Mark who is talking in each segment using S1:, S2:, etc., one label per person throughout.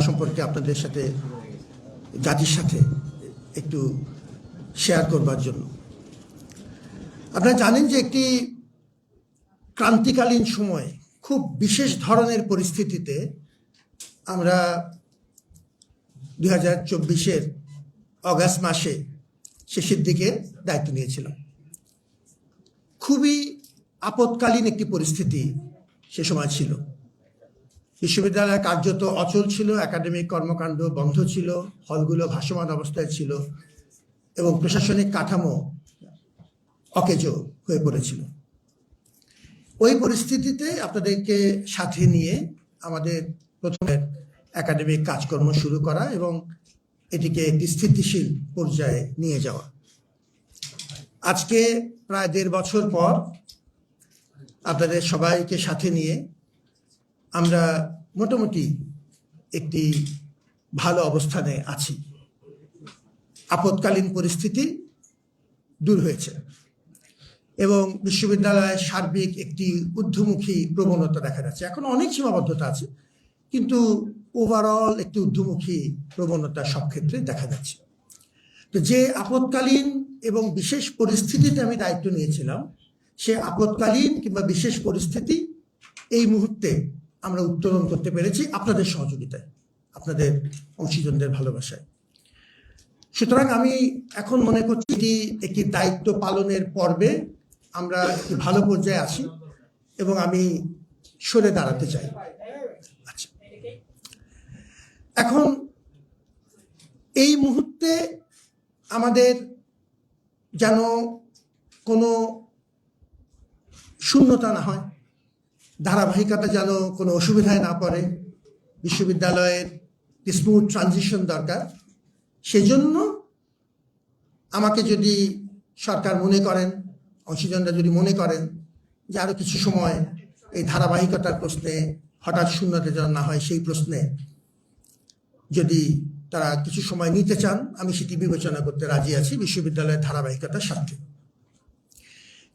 S1: সম্পর্কে আপনাদের সাথে জাতির সাথে একটু শেয়ার করবার জন্য। আপনারা জানেন যে একটি ক্রান্তিকালীন সময় খুব বিশেষ ধরনের পরিস্থিতিতে আমরা 2024-এর অগাস্ট মাসে শেষের দিকে দায়িত্ব নিয়েছিলাম। খুবই আপৎকালীন একটি পরিস্থিতি সে সময় ছিল। বিশ্ববিদ্যালয় কার্যত অচল ছিল, একাডেমিক কর্মকাণ্ড বন্ধ ছিল, হলগুলো ভাসমান অবস্থায় ছিল এবং প্রশাসনিক কাঠামো অকেজো হয়ে পড়েছিল। ওই পরিস্থিতিতে আপনাদেরকে সাথে নিয়ে আমাদের প্রথমে একাডেমিক কাজকর্ম শুরু করা এবং এটিকে একটি স্থিতিশীল পর্যায়ে নিয়ে যাওয়া। আজকে প্রায় 1.5 বছর পর আপনাদের সবাইকে সাথে নিয়ে আমরা মোটামুটি একটি ভালো অবস্থানে আছি। আপৎকালীন পরিস্থিতি দূর হয়েছে এবং বিশ্ববিদ্যালয়ের সার্বিক একটি ঊর্ধ্বমুখী প্রবণতা দেখা যাচ্ছে। এখন অনেক সীমাবদ্ধতা আছে, কিন্তু ওভারঅল একটি ঊর্ধ্বমুখী প্রবণতা সব ক্ষেত্রে দেখা যাচ্ছে। তো যে আপৎকালীন এবং বিশেষ পরিস্থিতিতে আমি দায়িত্ব নিয়েছিলাম, সে আপৎকালীন কিংবা বিশেষ পরিস্থিতি এই মুহূর্তে আমরা উত্তরণ করতে পেরেছি আপনাদের সহযোগিতায়, আপনাদের অংশীজনদের ভালোবাসায়। সুতরাং আমি এখন মনে করছি যে একটি দায়িত্ব পালনের পর্বে আমরা একটি ভালো পর্যায়ে আছি এবং আমি সরে দাঁড়াতে চাই। আচ্ছা, এখন এই মুহূর্তে আমাদের যেন কোনো শূন্যতা না হয়, ধারাবাহিকতা যেন কোনো অসুবিধায় না পড়ে, বিশ্ববিদ্যালয়ের স্মুথ ট্রানজিশন দরকার। সেজন্য আমাকে যদি সরকার মনে করেন, অংশীজনরা যদি মনে করেন যে আরও কিছু সময় এই ধারাবাহিকতার প্রশ্নে হঠাৎ শূন্যতা যেন না হয়, সেই প্রশ্নে যদি তারা কিছু সময় নিতে চান, আমি সেটি বিবেচনা করতে রাজি আছি বিশ্ববিদ্যালয়ের ধারাবাহিকতার স্বার্থে।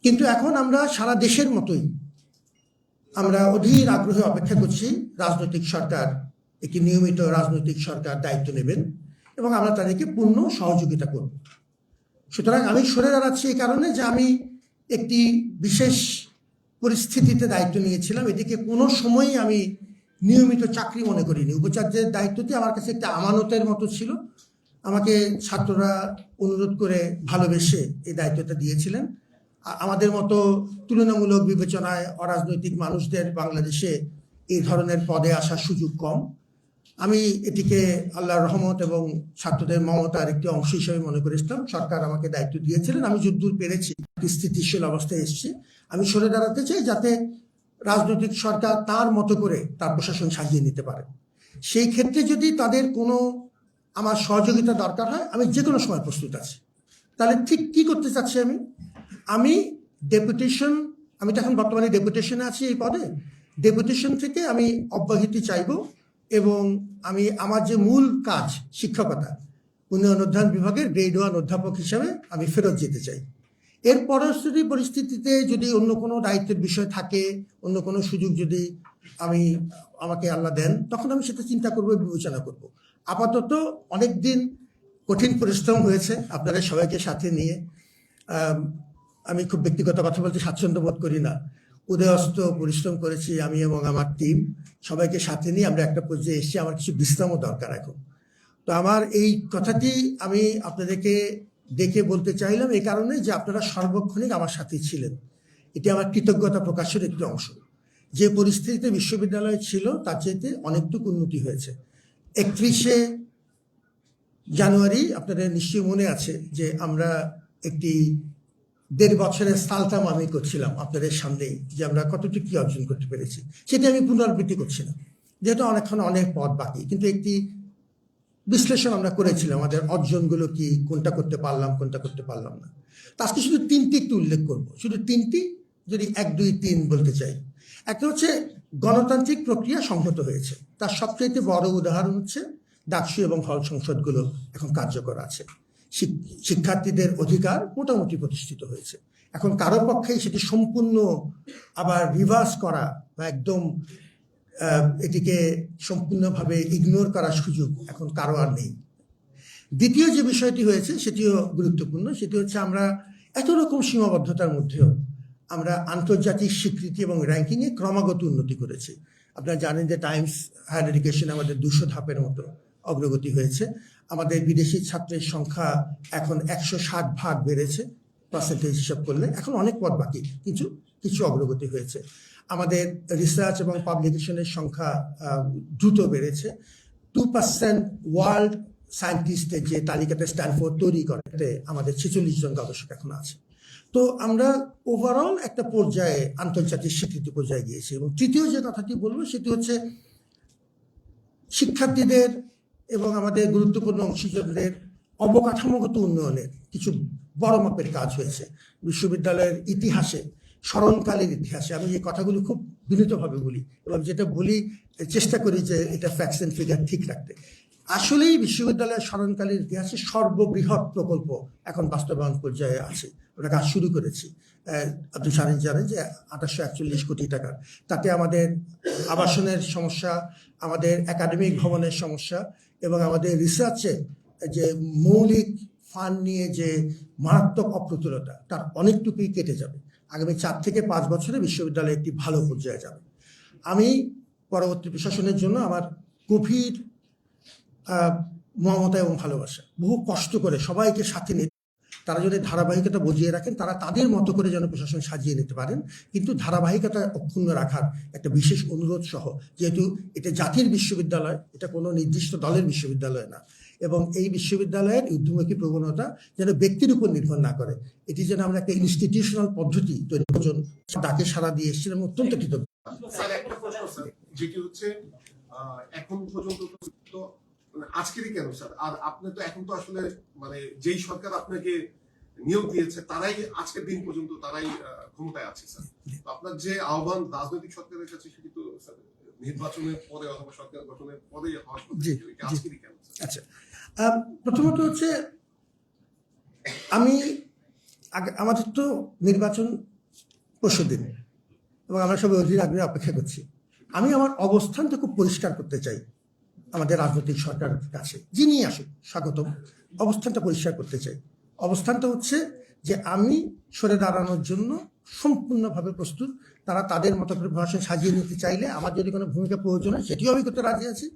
S1: কিন্তু এখন আমরা সারা দেশের মতোই আমরা অধীর আগ্রহে অপেক্ষা করছি রাজনৈতিক সরকার, একটি নিয়মিত রাজনৈতিক সরকার দায়িত্ব নেবেন এবং আমরা তাদেরকে পূর্ণ সহযোগিতা করব। সুতরাং আমি সরে দাঁড়াচ্ছি এই কারণে যে আমি একটি বিশেষ পরিস্থিতিতে দায়িত্ব নিয়েছিলাম। এটিকে কোনো সময়ই আমি নিয়মিত চাকরি মনে করিনি। উপাচার্যের দায়িত্বটি আমার কাছে একটা আমানতের মতো ছিল। আমাকে ছাত্ররা অনুরোধ করে ভালোবেসে এই দায়িত্বটা দিয়েছিলেন। আমাদের মতো তুলনামূলক বিবেচনায় অরাজনৈতিক মানুষদের বাংলাদেশে এই ধরনের পদে আসার সুযোগ কম। আমি এটিকে আল্লাহর রহমত এবং ছাত্রদের মমতার একটি অংশ হিসেবে মনে করেছিলাম। সরকার আমাকে দায়িত্ব দিয়েছিলেন, আমি যতদূর পেরেছি স্থিতিশীল অবস্থায় এসেছি। আমি সরে দাঁড়াতে চাই যাতে রাজনৈতিক সরকার তার মতো করে তার প্রশাসন সাজিয়ে নিতে পারে। সেই ক্ষেত্রে যদি তাদের কোনো আমার সহযোগিতা দরকার হয়, আমি যে কোনো সময় প্রস্তুত আছি। তাহলে ঠিক কি করতে চাচ্ছি আমি ডেপুটেশন, আমি তো এখন বর্তমানে ডেপুটেশনে আছি এই পদে, ডেপুটেশন থেকে আমি অব্যাহতি চাইব এবং আমি আমার যে মূল কাজ শিক্ষকতা, উন্নয়ন অধ্যয়ন বিভাগের গ্রেড 1 অধ্যাপক হিসাবে আমি ফেরত যেতে চাই। এর পরবর্তী পরিস্থিতিতে যদি অন্য কোনো দায়িত্বের বিষয় থাকে, অন্য কোনো সুযোগ যদি আমাকে আল্লাহ দেন, তখন আমি সেটা চিন্তা করব, বিবেচনা করব। আপাতত অনেক দিন কঠিন পরিশ্রম হয়েছে আপনাদের সবাইকে সাথে নিয়ে। আমি খুব ব্যক্তিগত কথা বলতে স্বাচ্ছন্দ্য বোধ করি না। উদয়স্ত পরিশ্রম করেছি আমি এবং আমার টিম, সবাইকে সাথে নিয়ে আমরা একটা পর্যায়ে এসেছি। আমার কিছু বিশ্রামও দরকার এখন। তো আমার এই কথাটি আমি আপনাদেরকে ডেকে বলতে চাইলাম এই কারণে যে আপনারা সর্বক্ষণিক আমার সাথে ছিলেন। এটি আমার কৃতজ্ঞতা প্রকাশের একটি অংশ। যে পরিস্থিতিতে বিশ্ববিদ্যালয় ছিল তার চাইতে অনেকটুকু উন্নতি হয়েছে। 31শে জানুয়ারি আপনাদের নিশ্চয়ই মনে আছে যে আমরা একটি 1.5 বছরের সালতাম আমি করছিলাম আপনাদের সামনেই, যে আমরা কতটুকু কি অর্জন করতে পেরেছি। সেটি আমি পুনরাবৃত্তি করছি না, যেহেতু অনেক পথ বাকি, কিন্তু একটি বিশ্লেষণ আমরা করেছিলাম আমাদের অর্জনগুলো কি, কোনটা করতে পারলাম, কোনটা করতে পারলাম না। তা আজকে শুধু 3টি একটু উল্লেখ করব, শুধু 3টি, যদি 1, 2, 3 বলতে চাই। একটা হচ্ছে গণতান্ত্রিক প্রক্রিয়া সংহত হয়েছে, তার সবচাইতে বড় উদাহরণ হচ্ছে ডাকসু এবং হল সংসদগুলো এখন কার্যকর আছে। শিক্ষার্থীদের অধিকার মোটামুটি প্রতিষ্ঠিত হয়েছে। এখন কারো পক্ষেই সেটি সম্পূর্ণ আবার রিভার্স করা বা একদম এটিকে সম্পূর্ণভাবে ইগনোর করার সুযোগ এখন কারো আর নেই। দ্বিতীয় যে বিষয়টি হয়েছে সেটিও গুরুত্বপূর্ণ, সেটি হচ্ছে আমরা এত রকম সীমাবদ্ধতার মধ্যেও আমরা আন্তর্জাতিক স্বীকৃতি এবং র্যাঙ্কিংয়ে ক্রমাগত উন্নতি করেছি। আপনারা জানেন যে টাইমস হায়ার এডুকেশন আমাদের 200 ধাপের মতো অগ্রগতি হয়েছে। আমাদের বিদেশি ছাত্রের সংখ্যা এখন 160 ভাগ বেড়েছে পার্সেন্টেজ হিসাব করলে। এখন অনেক পথ বাকি, কিন্তু কিছু অগ্রগতি হয়েছে। আমাদের রিসার্চ এবং পাবলিকেশনের সংখ্যা দ্রুত বেড়েছে। 2% ওয়ার্ল্ড সায়েন্টিস্টের যে তালিকাতে স্ট্যানফোর্ড তৈরি করে আমাদের 46 জন গবেষক এখন আছে। তো আমরা ওভারঅল একটা পর্যায়ে আন্তর্জাতিক স্বীকৃতি পর্যায়ে গিয়েছি। এবং তৃতীয় যে কথাটি বলবো সেটি হচ্ছে শিক্ষার্থীদের এবং আমাদের গুরুত্বপূর্ণ অংশীদারদের অবকাঠামোগত উন্নয়নের কিছু বড় মাপের কাজ হয়েছে বিশ্ববিদ্যালয়ের ইতিহাসে, স্মরণকালের ইতিহাসে। আমি এই কথাগুলো খুব বিনীতভাবে বলি এবং যেটা বলি চেষ্টা করি যে এটা ফ্যাক্টস অ্যান্ড ফিগার ঠিক রাখতে। আসলেই বিশ্ববিদ্যালয়ের স্মরণকালের ইতিহাসে সর্ববৃহৎ প্রকল্প এখন বাস্তবায়ন পর্যায়ে আছে। ওটা কাজ শুরু করেছি। আপনি জানেন যে 841 কোটি টাকার, তাতে আমাদের আবাসনের সমস্যা, আমাদের একাডেমিক ভবনের সমস্যা এবং আমাদের রিসার্চে যে মৌলিক ফান্ড নিয়ে যে মারাত্মক অপ্রতুলতা, তার অনেকটুকুই কেটে যাবে। আগামী 4 থেকে 5 বছরে বিশ্ববিদ্যালয় একটি ভালো পর্যায়ে যাবে। আমি পরবর্তী প্রশাসনের জন্য আমার গভীর মমতা এবং ভালোবাসা, বহু কষ্ট করে সবাইকে সাথে নিয়ে তারা যদি ধারাবাহিকতা বজিয়ে রাখেন, তারা তাদের মতো করে যেন প্রশাসন সাজিয়ে নিতে পারেন, কিন্তু ধারাবাহিকতা অক্ষুণ্ণ রাখার একটা বিশেষ অনুরোধ সহ, যেহেতু এটা জাতির বিশ্ববিদ্যালয়, এটা কোনো নির্দিষ্ট দলের বিশ্ববিদ্যালয় না, এবং এই বিশ্ববিদ্যালয়ের ঊর্ধ্বমুখী প্রবণতা যেন ব্যক্তির উপর নির্ভর না করে, এটি যেন আমরা একটা ইনস্টিটিউশনাল পদ্ধতি তৈরি করার ডাকে সাড়া দিয়ে এসেছিলাম। অত্যন্ত কৃতজ্ঞ।
S2: যেটি হচ্ছে এখন পর্যন্ত তো আজকেরই কেন স্যার, আর আপনি তো এখন তো আসলে মানে যেই সরকার আপনাকে নিয়োগ দিয়েছে তারাই আজকের দিন পর্যন্ত তারাই ক্ষমতায় আছে স্যার। আপনার যে আহ্বান রাজনৈতিক সরকারের কাছে সেটি তো স্যার নির্বাচনের পরে অথবা সরকার গঠনের পরে হওয়ার কথা, আজকেরই কেন?
S1: আচ্ছা, প্রথমত হচ্ছে আমাদের তো নির্বাচন পরশুদিন এবং আমরা সবাই অধীর আগ্রহে অপেক্ষা করছি। আমি আমার অবস্থানটা খুব পরিষ্কার করতে চাই আমাদের রাজনৈতিক সরকারের কাছে, যিনি আসুক স্বাগতম। অবস্থানটা পরিষ্কার করতে চাই। অবস্থানটা হচ্ছে যে আমি সরে দাঁড়ানোর জন্য সম্পূর্ণভাবে প্রস্তুত। তারা তাদের মতো করে ভাষণ সাজিয়ে নিতে চাইলে আমার যদি কোনো ভূমিকা প্রয়োজন হয় সেটিও আমি করতে রাজি আছি,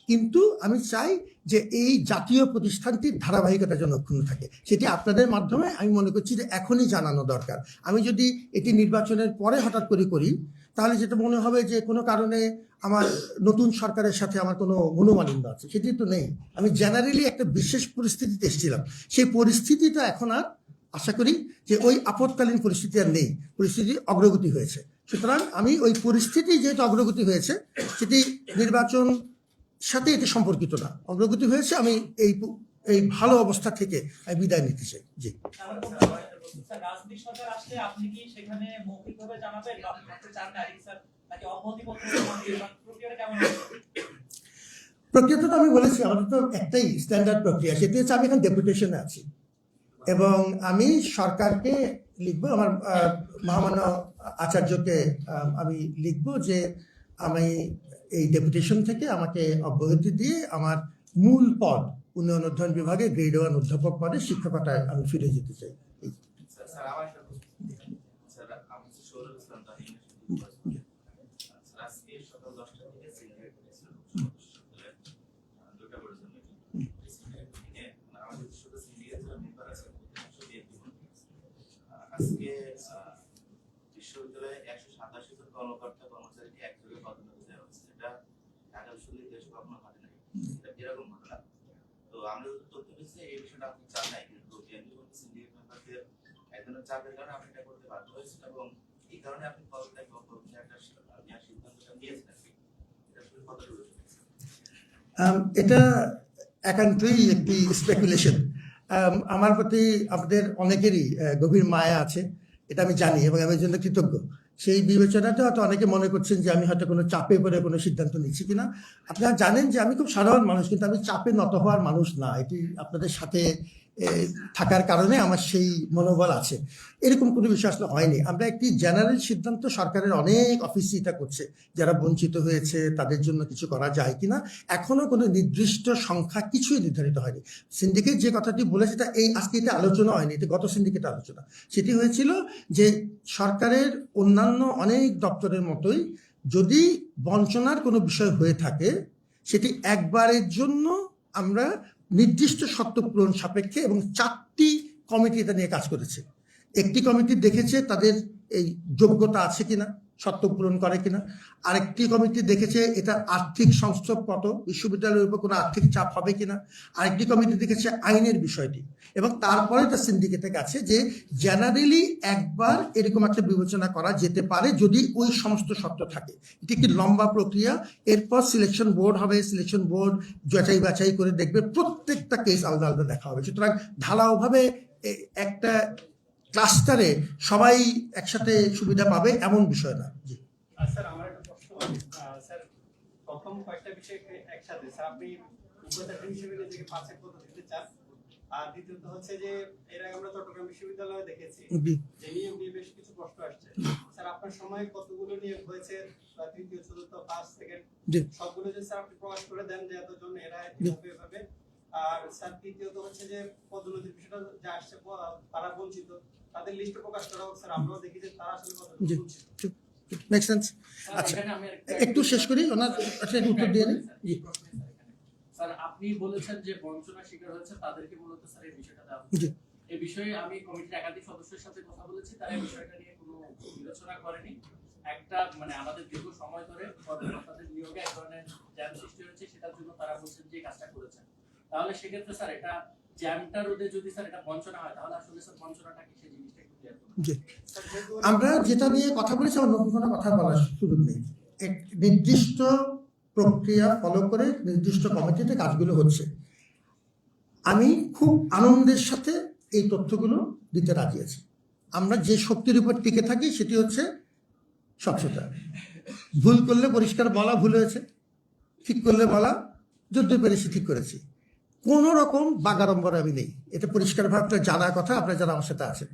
S1: কিন্তু আমি চাই যে এই জাতীয় প্রতিষ্ঠানটির ধারাবাহিকতা যেন অক্ষুণ্ণ থাকে। সেটি আপনাদের মাধ্যমে আমি মনে করছি যে এখনই জানানো দরকার। আমি যদি এটি নির্বাচনের পরে হঠাৎ করে করি, তাহলে যেটা মনে হবে যে কোনো কারণে আমার নতুন সরকারের সাথে আমার কোনো মনোমালিন্য আছে, সেটি তো নেই। আমি জেনারেলি একটা বিশেষ পরিস্থিতিতে এসেছিলাম, সেই পরিস্থিতিটা এখন আর আশা করি যে ওই আপৎকালীন পরিস্থিতি আর নেই, পরিস্থিতি অগ্রগতি হয়েছে। সুতরাং আমি ওই পরিস্থিতি যেহেতু অগ্রগতি হয়েছে, সেটি নির্বাচন সাথে এটি সম্পর্কিত না, অগ্রগতি হয়েছে, আমি এই ভালো অবস্থা থেকে আমি বিদায় নিতে চাই। জি,
S3: রাজনৈতিক সরকার আসলে আপনি কি সেখানে মৌখিকভাবে জানাবেন আপনি চান না স্যার, নাকি অমতপত্র প্রক্রিয়াটা কেমন হবে?
S1: প্রক্রিয়াটা তো আমি বলেছি, আমাদের তো একটাই স্ট্যান্ডার্ড প্রক্রিয়া, সেটি হচ্ছে আমি এখন ডেপুটেশনে আছি এবং আমি সরকারকে লিখবো, আমার মহামান্য আচার্যকে আমি লিখবো যে আমি এই ডেপুটেশন থেকে আমাকে অব্যাহতি দিয়ে আমার মূল পদ উন্নয়ন অধ্যয়ন বিভাগে গ্রেড 1 অধ্যাপক পদে শিক্ষকতায় আমি ফিরে যেতে চাই।
S4: আজকে বিশ্ববিদ্যালয়ে 187 জন কর্মকর্তা কর্মচারীকে একযোগে পদোন্নতি দেওয়া হচ্ছে, এটা ঢাকা বিশ্ববিদ্যালয়ে দেশে কখনো ঘটে নাই। এটা এরকম ঘটনা। তো আমরা যদি তথ্য পেয়েছি এই বিষয়টা আপনি চান নাই, কিন্তু বিএনপি বলতে সিন্ডিকেট মেম্বারদের একজনের চাপের কারণে আপনি এটা করতে বাধ্য হয়েছেন এবং এই কারণে আপনি পদত্যাগ করতে একটা সিদ্ধান্তটা নিয়েছেন। এটা আসলে কতটুকু?
S1: এটা একান্তই একটি স্পেকুলেশন। আমার প্রতি আপনাদের অনেকেরই গভীর মায়া আছে, এটা আমি জানি এবং আমি এর জন্য কৃতজ্ঞ। সেই বিবেচনাটা হয়তো অনেকে মনে করছেন যে আমি হয়তো কোনো চাপে পড়ে কোনো সিদ্ধান্ত নিচ্ছি কিনা। আপনারা জানেন যে আমি খুব সাধারণ মানুষ, কিন্তু আমি চাপে নত হওয়ার মানুষ না। এটি আপনাদের সাথে থাকার কারণে আমার সেই মনোবল আছে। এরকম কোনো বিষয় আসলে হয়নি। আমরা একটি জেনারেল সিদ্ধান্ত, সরকারের অনেক অফিসই এটা করছে, যারা বঞ্চিত হয়েছে তাদের জন্য কিছু করা যায় কিনা, এখনো কোনো নির্দিষ্ট সংখ্যা কিছুই নির্ধারিত হয়নি। সিন্ডিকেট যে কথাটি বলেছে তা আজকে এটা আলোচনা হয়নি, এটা গত সিন্ডিকেটে আলোচনা। সেটি হয়েছিল যে সরকারের অন্যান্য অনেক দপ্তরের মতোই যদি বঞ্চনার কোনো বিষয় হয়ে থাকে, সেটি একবারের জন্য আমরা নির্দিষ্ট শর্ত পূরণ সাপেক্ষে, এবং 4টি কমিটি এটা নিয়ে কাজ করেছে। একটি কমিটি দেখেছে তাদের এই যোগ্যতা আছে কিনা, শর্ত পূরণ করে কিনা। আরেকটি কমিটি দেখেছে এটা আর্থিক সংস্থাপ কত, বিশ্ববিদ্যালয়ের উপর কোনো আর্থিক চাপ হবে কিনা। আরেকটি কমিটি দেখেছে আইনের বিষয়টি, এবং তারপরে এটা সিন্ডিকেটে গেছে যে জেনারেলি একবার এরকম একটা বিবেচনা করা যেতে পারে যদি ওই সমস্ত শর্ত থাকে। এটি একটি লম্বা প্রক্রিয়া। এরপর সিলেকশন বোর্ড হবে, সিলেকশন বোর্ড যাচাই বাছাই করে দেখবে, প্রত্যেকটা কেস আলাদা আলাদা দেখা হবে। সুতরাং ঢালাওভাবে একটা ক্লাস্টারে সবাই একসাথে সুবিধা পাবে এমন বিষয় না। জি
S5: স্যার, আমার একটা প্রশ্ন। স্যার, প্রথম কয়েকটা বিষয় একসাথে স্যার, আপনি উপাচার্য হিসেবে নিজেকে পার্সেন্ট পদ্ধতিতে চান, আর দ্বিতীয়ত হচ্ছে যে এর আগে আমরা চট্টগ্রাম বিশ্ববিদ্যালয়ে দেখেছি যে নিয়োগ নিয়ে বেশ কিছু প্রশ্ন আসছে। স্যার, আপনার সময় কতগুলো নিয়োগ হয়েছে, তৃতীয়, চতুর্থ, ফার্স্ট, সেকেন্ড, সবগুলো যে স্যার আপনি প্রকাশ করে দেন যে এতজন এরা এভাবে। আর স্যার, তৃতীয়ত হচ্ছে যে পদোন্নতির বিষয়টা যা আসছে, তারা বঞ্চিত, তাদের লিস্ট প্রকাশ করা হোক। স্যার, আমরাও দেখি যে তারা আসলে কতটা বঞ্চিত।
S1: Make sense. আচ্ছা, একটু শেষ করি, ওনার একটা উত্তর দিয়ে নিই। জি
S6: স্যার, আপনি বলেছেন যে বঞ্চনা শিকার হয়েছে তাদেরকে মূলত স্যার এই বিষয়টা দেওয়া
S1: জি
S6: এই বিষয়ে আমি কমিটির একাধিক সদস্যের সাথে কথা বলেছি, তারা এই বিষয়টা নিয়ে কোনো বিবেচনা করেনি। একটা মানে আমাদের দীর্ঘ সময় ধরে কর্মকর্তাদের নিয়োগে এক ধরনের জ্যাম সৃষ্টি হয়েছে, সেটার জন্য তারা বলছেন যে কাজটা করেছেন। তাহলে সেক্ষেত্রে স্যার এটা জ্যামটা রোধে যদি স্যার এটা বঞ্চনা হয়, তাহলে আসলে স্যার বঞ্চনাটা কি সেই জিনিসটা একটু ক্লিয়ার করুন।
S1: জি আমরা যেটা নিয়ে কথা বলেছি, আমার নতুন কোনো কথা বলার সুযোগ নেই। এক নির্দিষ্ট প্রক্রিয়া ফলো করে নির্দিষ্ট কমিটিতে কাজগুলো হচ্ছে। আমি খুব আনন্দের সাথে এই তথ্যগুলো দিতে রাজি আছি। আমরা যে শক্তির উপর টিকে থাকি সেটি হচ্ছে স্বচ্ছতা। ভুল করলে পরিষ্কার বলা ভুল হয়েছে, ঠিক করলে বলা যত পেরেছি ঠিক করেছি, কোনো রকম বাগাড়ম্বর আমি নেই। এটা পরিষ্কারভাবে আপনার জানার কথা, আপনার যারা আমার সাথে আছেন।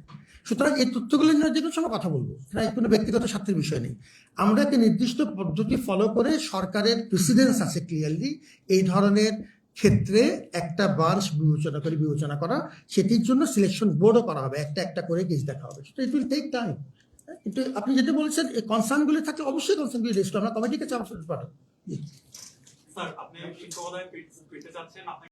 S1: সুতরাং এই তথ্যগুলো নিয়ে যে কোনো সময় কথা বলবো, এটা কোনো ব্যক্তিগত স্বার্থের বিষয় নেই। আমরা একটা নির্দিষ্ট পদ্ধতি ফলো করে, সরকারের প্রেসিডেন্স আছে ক্লিয়ারলি এই ধরনের ক্ষেত্রে একটা ব্রাঞ্চ বিবেচনা করা, সেটির জন্য সিলেকশন বোর্ডও করা হবে, একটা একটা করে কেস দেখা হবে। It will take time. কিন্তু আপনি যেটা বলছেন, এই কনসার্নগুলি থাকলে অবশ্যই কনসার্নগুলি রেজিস্টার আমরা কমিটিকে চাপ পাঠাবো।
S7: স্যার, আপনি শিক্ষকতায় ফিরতে চাচ্ছেন, আপনি